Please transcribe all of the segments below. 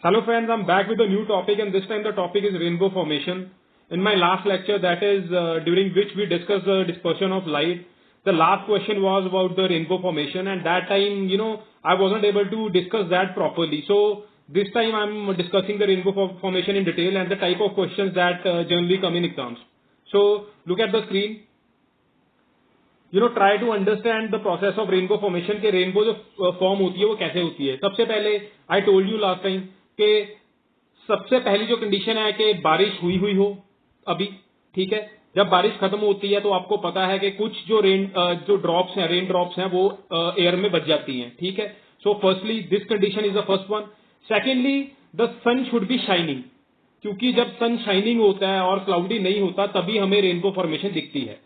Hello friends, I'm back with a new topic and this time the topic is rainbow formation. In my last lecture, that is during which we discussed the dispersion of light, the last question was about the rainbow formation and that time, I wasn't able to discuss that properly. So this time I'm discussing the rainbow formation in detail and the type of questions that generally come in exams. So look at the screen. Try to understand the process of rainbow formation के rainbow जो form होती है वो कैसे होती है. सबसे पहले I told you last time कि सबसे पहली जो कंडीशन है कि बारिश हुई हो अभी, ठीक है. जब बारिश खत्म होती है तो आपको पता है कि कुछ जो रेन ड्रॉप्स हैं वो एयर में बच जाती हैं, ठीक है. So firstly this condition is the first one. Secondly the sun should be shining, क्योंकि जब सन शाइनिंग होता है और क्लाउडी नहीं होता तभी हमें रेनबो फॉर्मेशन दिखती है.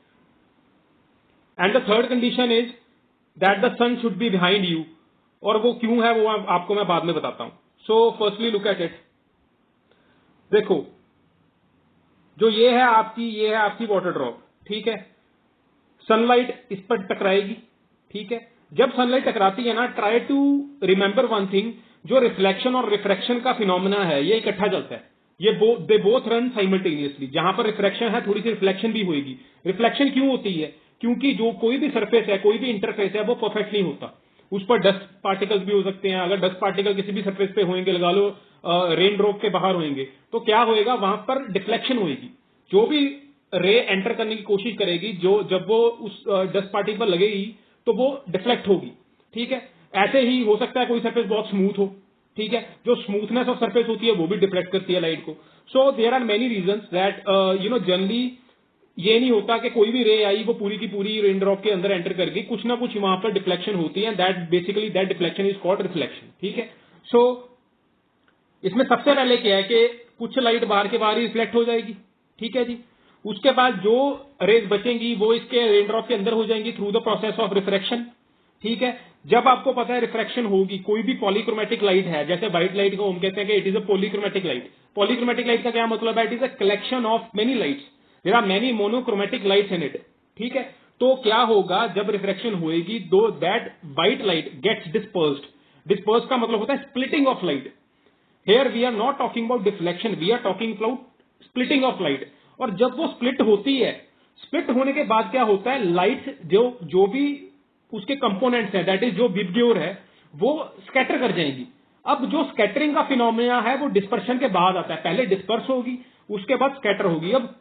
And the third condition is that the sun should be behind you, और वो क्यों है वो आपको मैं बाद में बताता हूं. So firstly look at it. देखो, जो ये है आपकी वाटर ड्रॉप, ठीक है. सनलाइट इस पर टकराएगी, ठीक है. जब सनलाइट टकराती है ना, try to remember one thing, जो रिफ्लेक्शन और रिफ्रैक्शन का फिनोमेना है ये इकट्ठा चलता है. ये दे बोथ रन साइमल्टेनियसली. जहां पर रिफ्रैक्शन है थोड़ी सी रिफ्लेक्शन भी होगी. रिफ्लेक्शन क्यों होती है? क्योंकि जो कोई भी सरफेस है, कोई भी इंटरफेस है, वो परफेक्ट नहीं होता. उस पर डस्ट पार्टिकल्स भी हो सकते हैं. अगर डस्ट पार्टिकल किसी भी सरफेस पे होंगे, लगा लो रेन ड्रॉप के बाहर होंगे, तो क्या होएगा, वहां पर डिफ्लेक्शन होगी. जो भी रे एंटर करने की कोशिश करेगी, जब वो उस डस्ट पार्टिकल पर लगेगी तो वो डिफ्लेक्ट होगी, ठीक है. ऐसे ही हो सकता है कोई सरफेस बहुत स्मूथ हो, ठीक है. जो स्मूथनेस ऑफ सरफेस होती है वो भी डिफ्लेक्ट करती है लाइट को. So there are many reasons that generally ये नहीं होता कि कोई भी रे आई वो पूरी की पूरी रेन ड्रॉप के अंदर एंटर करके कुछ ना कुछ वहां पर डिफ्लेक्शन होती है. That deflection is called reflection, ठीक है. सो इसमें सबसे पहले क्या है कि कुछ लाइट बाहर के बाहर ही रिफ्लेक्ट हो जाएगी, ठीक है जी. उसके बाद जो रेज बचेंगी वो इसके रेन ड्रॉप के अंदर हो जाएंगी through the process of refraction, ठीक है. जब आपको पता है रिफ्रैक्शन होगी, कोई भी पॉलीक्रोमेटिक लाइट है, जैसे व्हाइट लाइट को हम कहते हैं कि it is a polychromatic light. Polychromatic light का क्या मतलब है? It is a collection of many lights. There are many monochromatic lights in it, ठीक है. तो क्या होगा जब रिफ्रैक्शन होएगी, though that white light gets dispersed. Disperse का मतलब होता है splitting of light. Here we are not talking about deflection, we are talking about splitting of light. और जब वो स्प्लिट होती है, स्प्लिट होने के बाद क्या होता है, लाइट जो भी उसके कंपोनेंट्स हैं, दैट इज जो विबग्योर है, वो स्कैटर कर जाएंगी. अब जो स्कैटरिंग का फिनोमेना है वो डिस्पर्शन के बाद आता है. पहले डिस्पर्स होगी, उसके बाद स्कैटर होगी. अब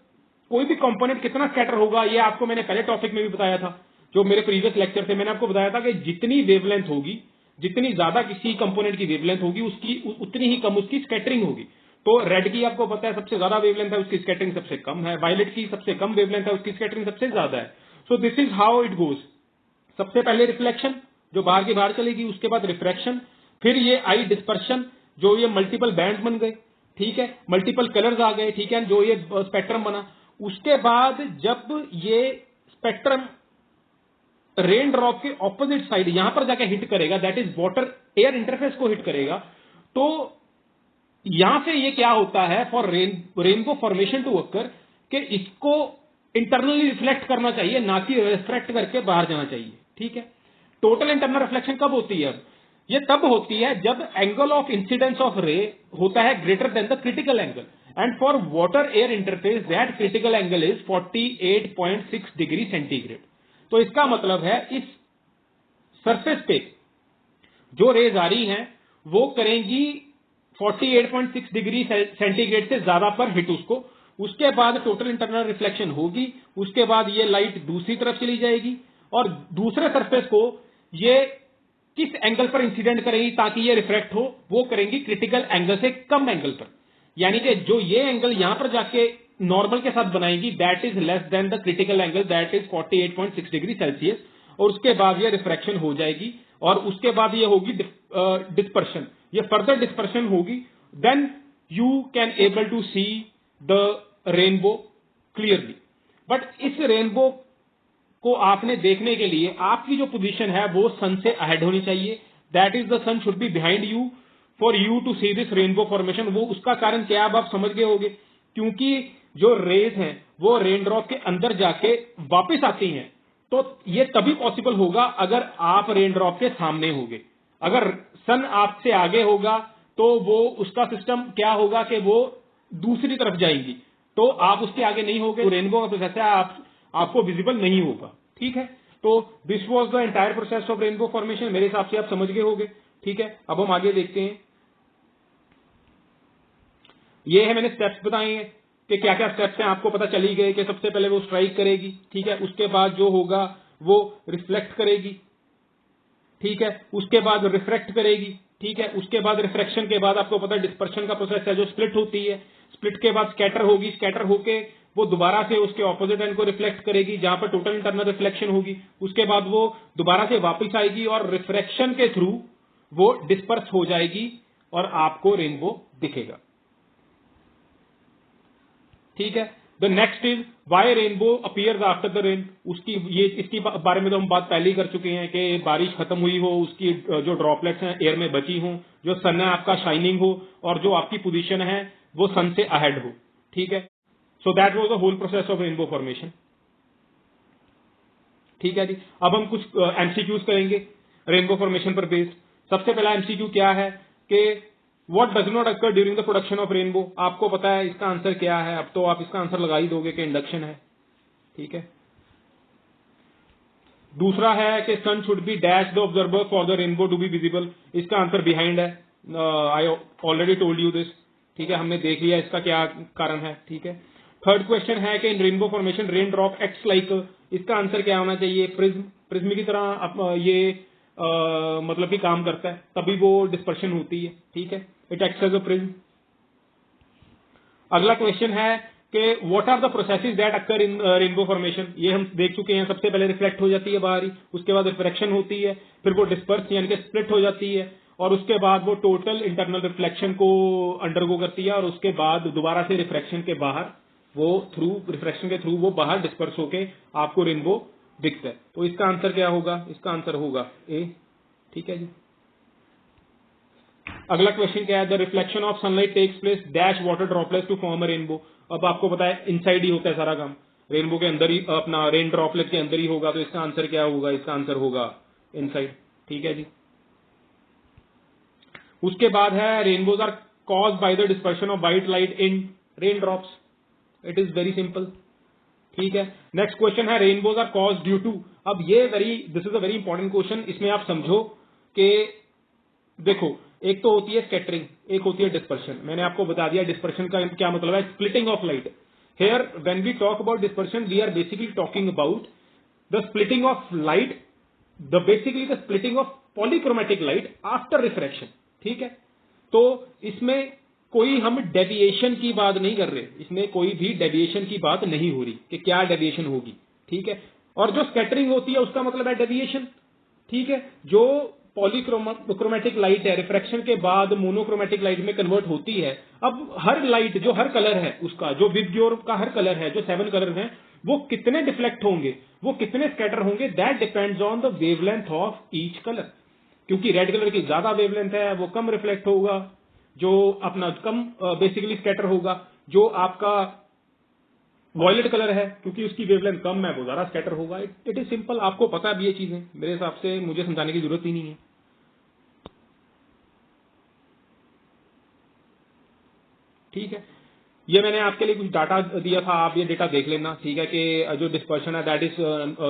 कोई भी कंपोनेंट कितना स्कैटर होगा ये आपको मैंने पहले टॉपिक में भी बताया था, जो मेरे प्रीवियस लेक्चर थे. मैंने आपको बताया था कि जितनी वेवलेंथ होगी, जितनी ज्यादा किसी कंपोनेंट की वेवलेंथ होगी, उसकी उतनी ही कम उसकी स्कैटरिंग होगी. तो रेड की आपको पता है सबसे ज्यादा वेवलेंथ है, उसकी स्कैटरिंग सबसे कम है. वायलेट की सबसे कम वेवलेंथ है, उसकी स्कैटरिंग सबसे ज्यादा है. So this is how it goes. सबसे पहले रिफ्लेक्शन जो बाहर की बाहर चलेगी, उसके बाद रिफ्रैक्शन, फिर ये आई डिस्पर्शन, जो ये मल्टीपल बैंड बन गए, ठीक है, मल्टीपल कलर्स आ गए, ठीक है, जो ये स्पेक्ट्रम बना. उसके बाद जब ये स्पेक्ट्रम रेन ड्रॉप के ऑपोजिट साइड यहां पर जाके हिट करेगा, that is water air interface को हिट करेगा, तो यहां से ये क्या होता है, for rainbow formation to occur, कि इसको इंटरनली रिफ्लेक्ट करना चाहिए, ना कि रिफ्रैक्ट करके बाहर जाना चाहिए, ठीक है. टोटल इंटरनल रिफ्लेक्शन कब होती है? अब ये तब होती है जब एंगल ऑफ इंसिडेंस ऑफ रे होता है greater than the critical angle. And for water air interface that critical angle is 48.6 degree centigrade. तो इसका मतलब है इस सरफेस पे जो रेज आ रही हैं वो करेंगी 48.6 डिग्री सेंटीग्रेड से ज्यादा पर हिट उसको. उसके बाद टोटल इंटरनल रिफ्लेक्शन होगी. उसके बाद ये लाइट दूसरी तरफ चली जाएगी और दूसरे सरफेस को ये किस एंगल पर इंसिडेंट करेगी ताकि ये रिफ्लेक्ट हो, वो करेंगी क्रिटिकल एंगल से कम एंगल पर. यानी कि जो ये एंगल यहां पर जाके नॉर्मल के साथ बनाएगी, that is less than the critical angle, that is 48.6 degree Celsius. और उसके बाद ये रिफ्रैक्शन हो जाएगी और उसके बाद ये होगी डिस्पर्शन. ये फर्दर डिस्पर्शन होगी. Then you can able to see the rainbow clearly. But इस रेनबो को आपने देखने के लिए आपकी जो पोजीशन है वो सन से अहेड होनी चाहिए. That is the sun should be behind you for you to see this rainbow formation. वो उसका कारण क्या अब आप समझ गए होंगे, क्योंकि जो रेज हैं वो रेन ड्रॉप के अंदर जाके वापस आती हैं. तो ये तभी पॉसिबल होगा अगर आप रेन ड्रॉप के सामने होंगे. अगर सन आपसे आगे होगा तो वो उसका सिस्टम क्या होगा कि वो दूसरी तरफ जाएंगी, तो आप उसके आगे नहीं होगे, तो रेनबो का प्रोसेस है आपको विजिबल नहीं होगा। ठीक है, तो this was the entire process of rainbow formation. मेरे हिसाब से आप समझ गए होंगे। ठीक है, अब हम आगे देखते हैं। ये है मैंने स्टेप्स बताए हैं कि क्या क्या स्टेप्स हैं, आपको पता चली गए कि सबसे पहले वो स्ट्राइक करेगी। ठीक है, उसके बाद जो होगा वो रिफ्लेक्ट करेगी। ठीक है, उसके बाद रिफ्रैक्ट करेगी। ठीक है, उसके बाद रिफ्रैक्शन के बाद आपको पता है डिस्पर्शन का प्रोसेस है जो स्प्लिट होती है। स्प्लिट के बाद स्कैटर होगी, स्कैटर होके वो दोबारा से उसके ऑपोजिट एंड को रिफ्लेक्ट करेगी जहां पर टोटल इंटरनल रिफ्लेक्शन होगी। उसके बाद वो दोबारा से वापस आएगी और रिफ्रैक्शन के थ्रू वो डिस्पर्स हो जाएगी और आपको रेनबो दिखेगा। ठीक है, the next is why rainbow appears after the rain. इसकी बारे में तो हम बात पहले ही कर चुके हैं कि बारिश खत्म हुई हो, उसकी जो ड्रॉपलेट्स हैं एयर में बची हो, जो सन है आपका शाइनिंग हो और जो आपकी पोजीशन है वो सन से अहेड हो। ठीक है, so that was the whole process of rainbow formation. ठीक है जी, अब हम कुछ एमसीक्यूज करेंगे रेनबो फॉर्मेशन पर बेस्ड। सबसे पहला एमसीक्यू क्या है कि what does not occur during the production of rainbow. आपको पता है इसका आंसर क्या है, अब तो आप इसका आंसर लगा ही दोगे कि इंडक्शन है। ठीक है, दूसरा है कि sun should be dash the observer for the rainbow to be visible. इसका आंसर बिहाइंड है, I already told you this. ठीक है, हमने देख लिया इसका क्या कारण है। ठीक है, थर्ड क्वेश्चन है कि इन rainbow formation rain drop acts like. इसका आंसर क्या होना चाहिए, प्रिज्म। प्रिज्म की तरह ये मतलब कि काम करता है, तभी वो डिस्पर्शन होती है। ठीक है, it acts as a prism. अगला क्वेश्चन है कि what are the processes that occur in rainbow formation. ये हम देख चुके हैं, सबसे पहले रिफ्लेक्ट हो जाती है बाहरी, उसके बाद रिफ्रैक्शन होती है, फिर वो डिस्पर्स यानी कि स्प्लिट हो जाती है और उसके बाद वो टोटल इंटरनल रिफ्लेक्शन को अंडरगो करती है और उसके बाद दोबारा से रिफ्रैक्शन के बाहर वो रिफ्रैक्शन के थ्रू वो बाहर डिस्पर्स होके आपको रेनबो दिखता है। तो इसका आंसर क्या होगा, इसका आंसर होगा ए। ठीक है जी, अगला क्वेश्चन क्या है, the reflection of sunlight takes place dash water droplets to form a rainbow. अब आपको पता है इनसाइड ही होता है सारा काम, रेनबो के अंदर ही, अपना रेन ड्रॉपलेट के अंदर ही होगा, तो इसका आंसर क्या होगा, इसका आंसर होगा इनसाइड। ठीक है जी, उसके बाद है rainbows are cause by the dispersion of white light in rain drops. It is very simple. ठीक है, नेक्स्ट क्वेश्चन है rainbows are cause due to. अब ये this is a very important question. इसमें आप समझो कि देखो, एक तो होती है स्कैटरिंग, एक होती है डिस्पर्शन। मैंने आपको बता दिया डिस्पर्शन का क्या मतलब है, splitting of light. Here when we talk about dispersion we are basically talking about the splitting of light, the basically the splitting of polychromatic light after refraction. ठीक है, तो इसमें कोई हम डेविएशन की बात नहीं कर रहे, इसमें कोई भी डेविएशन की बात नहीं हो रही कि क्या डेविएशन होगी। ठीक है, और जो स्कैटरिंग होती है उसका मतलब है डेविएशन। ठीक है, जो पॉलीक्रोमेटिक लाइट है रिफ्रैक्शन के बाद मोनोक्रोमेटिक लाइट में कन्वर्ट होती है। अब हर लाइट जो हर कलर है उसका, जो विबग्योर का हर कलर है, जो 7 कलर हैं, वो कितने डिफ्लेक्ट होंगे, वो कितने स्कैटर होंगे, that depends on the wavelength of each colour. क्योंकि रेड कलर की ज्यादा वेवलेंथ है, वो कम रिफ्लेक्ट होगा, जो अपना कम बेसिकली स्कैटर होगा। जो आपका वॉयलेट कलर है, क्योंकि उसकी वेवलेंथ कम है, वो ज्यादा स्कैटर होगा। इट इज सिंपल, आपको पता भी ये चीजें, मेरे हिसाब से मुझे समझाने की जरूरत ही नहीं है। ठीक है, ये मैंने आपके लिए कुछ डाटा दिया था, आप ये डेटा देख लेना। ठीक है, कि जो डिस्पर्शन है that is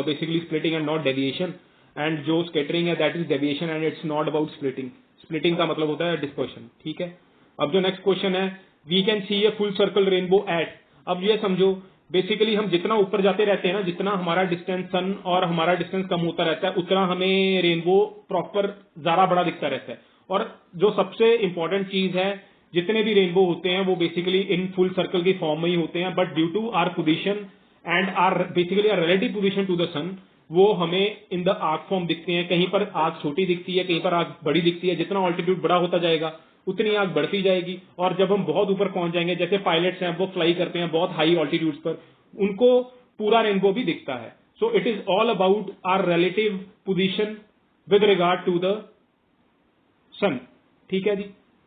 basically splitting and not deviation, and जो स्कैटरिंग है that is deviation and it's not about splitting. Splitting का मतलब होता है डिस्पर्शन। ठीक है, अब जो नेक्स्ट क्वेश्चन है, we can see a full circle rainbow at. अब ये समझो बेसिकली हम जितना ऊपर जाते रहते हैं ना, जितना हमारा डिस्टेंस सन और हमारा डिस्टेंस कम होता रहता है, उतना हमें रेनबो प्रॉपर ज्यादा बड़ा दिखता रहता है। और जो सबसे इंपॉर्टेंट चीज है, जितने भी रेनबो होते हैं वो बेसिकली इन फुल सर्कल की फॉर्म में ही होते हैं, but due to our position and our basically our relative position to the sun, वो हमें इन द आर्क फॉर्म दिखते हैं। कहीं पर आग छोटी दिखती है, कहीं पर आग बड़ी दिखती है। जितना ऑल्टीट्यूड बड़ा होता जाएगा उतनी आग बढ़ती जाएगी, और जब हम बहुत ऊपर पहुंच जाएंगे, जैसे पायलट्स हैं वो फ्लाई करते हैं बहुत हाई ऑल्टीट्यूड्स पर, उनको पूरा रेनबो भी दिखता है। So it is all about our relative position with regard to the sun. ठीक है जी,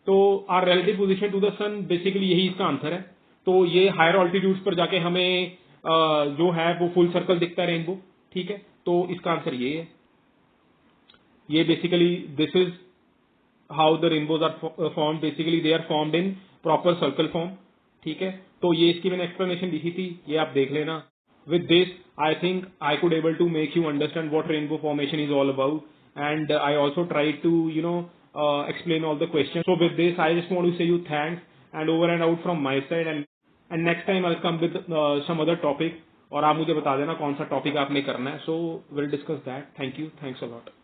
तो our relative position to the sun basically यही इसका आंसर है। तो ये हायर ऑल्टीट्यूड्स पर जाके हमें जो है वो फुल सर्कल दिखता है रेनबो। ठीक है, तो इसका आंसर ये है। ये basically this is how the rainbows are formed, basically they are formed in proper circle form, ठीक है। तो ये इसकी मैंने एक्सप्लेनेशन लिखी थी, ये आप देख लेना। With this I think I could able to make you understand what rainbow formation is all about, and I also tried to explain all the questions. So with this I just want to say you thanks and over and out from my side, and next time I'll come with some other topic, और आप मुझे बता देना कौन सा topic आपने करना है, so we'll discuss that. Thank you, thanks a lot.